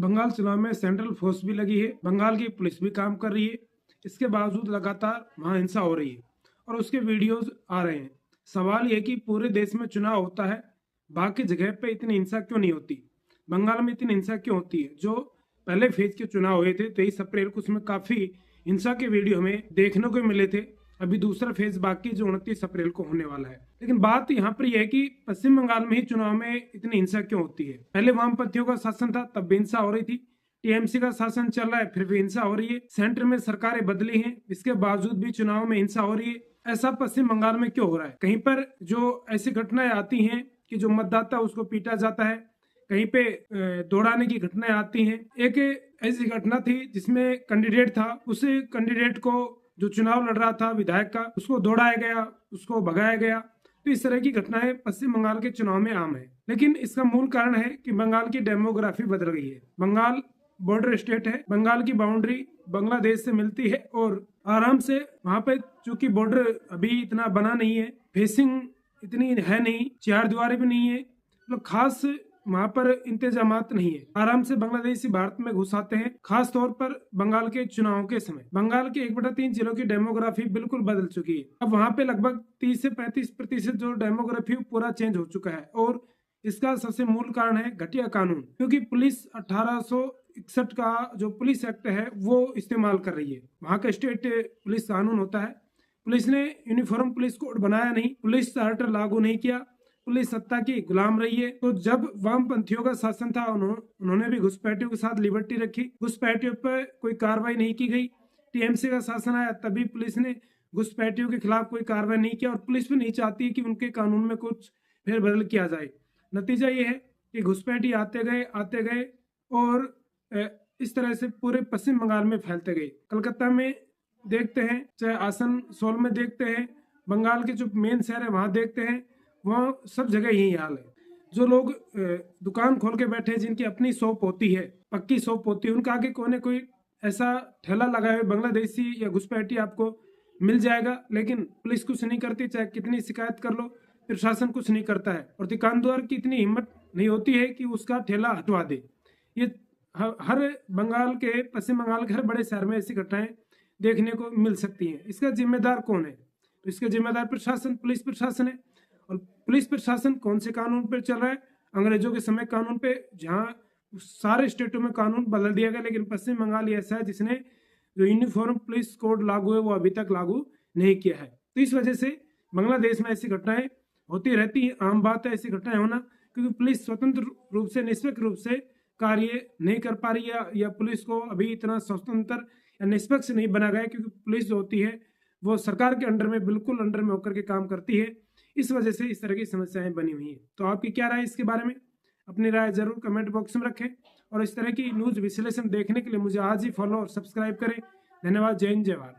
बंगाल चुनाव में central force भी लगी है, बंगाल की पुलिस भी काम कर रही है। इसके बावजूद लगातार वहां हिंसा हो रही है और उसके वीडियोस आ रहे हैं। सवाल यह कि पूरे देश में चुनाव होता है, बाकी जगह पे इतनी हिंसा क्यों नहीं होती? बंगाल में इतनी हिंसा क्यों होती है? जो पहले फेज के चुनाव हुए थे 23 अप्रैल को, उसमें काफी हिंसा के वीडियो हमें देखने को मिले थे। अभी दूसरा फेज बाकी जो 29 अप्रैल को होने वाला है। लेकिन बात यहाँ पर यह है कि पश्चिम बंगाल में ही चुनाव में इतनी हिंसा क्यों होती है? पहले वामपंथियों का शासन था, तब भी हिंसा हो रही थी। टीएमसी का शासन चल रहा है, फिर भी हिंसा हो रही है। सेंटर में सरकारें बदली हैं, इसके बावजूद भी चुनाव में हिंसा हो रही है। ऐसा पश्चिम बंगाल में क्यों हो रहा है? कहीं पर जो ऐसी घटनाएं आती हैं कि जो मतदाता उसको पीटा जाता है, कहीं पे दौड़ाने की घटनाएं आती हैं। एक ऐसी घटना थी जिसमें कैंडिडेट था, उस कैंडिडेट को जो चुनाव लड़ रहा था विधायक का, उसको दौड़ाया गया, उसको भगाया गया। तो इस तरह की घटनाएं पश्चिम बंगाल के चुनाव में आम है। लेकिन इसका मूल कारण है कि बंगाल की डेमोग्राफी बदल गई है। बंगाल बॉर्डर स्टेट है, बंगाल की बाउंड्री बांग्लादेश से मिलती है और आराम से वहां पे, चूंकि बॉर्डर अभी इतना बना नहीं है, फेसिंग इतनी है नहीं, चार दीवारें भी नहीं है, मतलब खास वहां पर इंतजामात नहीं है। आराम से बांग्लादेशी भारत में घुस आते हैं, खास तौर पर बंगाल के चुनाव के समय। बंगाल के 1/3 जिलों की डेमोग्राफी बिल्कुल बदल चुकी है। अब वहां पे लगभग 30 से 35% जो डेमोग्राफी पूरा चेंज हो चुका है। और इसका सबसे मूल कारण है घटिया कानून, क्योंकि पुलिस 1861 का जो पुलिस एक्ट है वो इस्तेमाल कर रही है। वहां का स्टेट पुलिस कानून होता है। पुलिस ने यूनिफॉर्म पुलिस कोड बनाया नहीं, पुलिस चार्टर लागू नहीं किया, पुलिस सत्ता की गुलाम रही है। तो जब वामपंथियों का शासन था, उन्होंने भी घुसपैठियों के साथ लिबर्टी रखी, घुसपैठियों पर कोई कार्रवाई नहीं की गई। टीएमसी का शासन आया, तभी पुलिस ने घुसपैठियों के खिलाफ कोई कार्रवाई नहीं किया और पुलिस भी नहीं चाहती कि उनके कानून में कुछ फेरबदल किया जाए। नतीजा ये है कि घुसपैठी आते गए और इस तरह से पूरे पश्चिम बंगाल में फैलते गए। कलकत्ता में देखते हैं, चाहे आसनसोल में देखते हैं, बंगाल के जो मेन शहर है वहां देखते हैं, वहाँ सब जगह यही हाल है। जो लोग दुकान खोल के बैठे हैं, जिनकी अपनी शॉप होती है, पक्की शॉप होती है, उनका आगे कोई ऐसा ठेला लगाए हुए बांग्लादेशी या घुसपैठी आपको मिल जाएगा। लेकिन पुलिस कुछ नहीं करती, चाहे कितनी शिकायत कर लो, प्रशासन कुछ नहीं करता है। और दुकानदार की इतनी हिम्मत नहीं होती है कि उसका ठेला हटवा दे। ये हर बंगाल के, पश्चिम बंगाल के हर बड़े शहर में ऐसी घटनाएं देखने को मिल सकती हैं। इसका जिम्मेदार कौन है? तो इसका जिम्मेदार प्रशासन, पुलिस प्रशासन है। और पुलिस प्रशासन कौन से कानून पर चल रहा है? अंग्रेजों के समय कानून पे, जहां सारे स्टेटों में कानून बदल दिया गया, लेकिन पश्चिम बंगाल ऐसा है जिसने जो यूनिफॉर्म पुलिस कोड लागू है वो अभी तक लागू नहीं किया है। तो इस वजह से बांग्लादेश में ऐसी घटनाएं होती रहती है। आम बात है ऐसी घटनाएं होना, क्योंकि पुलिस स्वतंत्र रूप से, निष्पक्ष रूप से कार्य नहीं कर पा रही है, या पुलिस को अभी इतना स्वतंत्र या निष्पक्ष नहीं बना गया, क्योंकि पुलिस जो होती है वो सरकार के अंडर में, बिल्कुल अंडर में होकर के काम करती है। इस वजह से इस तरह की समस्याएं बनी हुई हैं। तो आपकी क्या राय है इसके बारे में? अपनी राय जरूर कमेंट बॉक्स में रखें और इस तरह की न्यूज विश्लेषण देखने के लिए मुझे आज ही फॉलो और सब्सक्राइब करें। धन्यवाद। जय हिंद, जय भारत।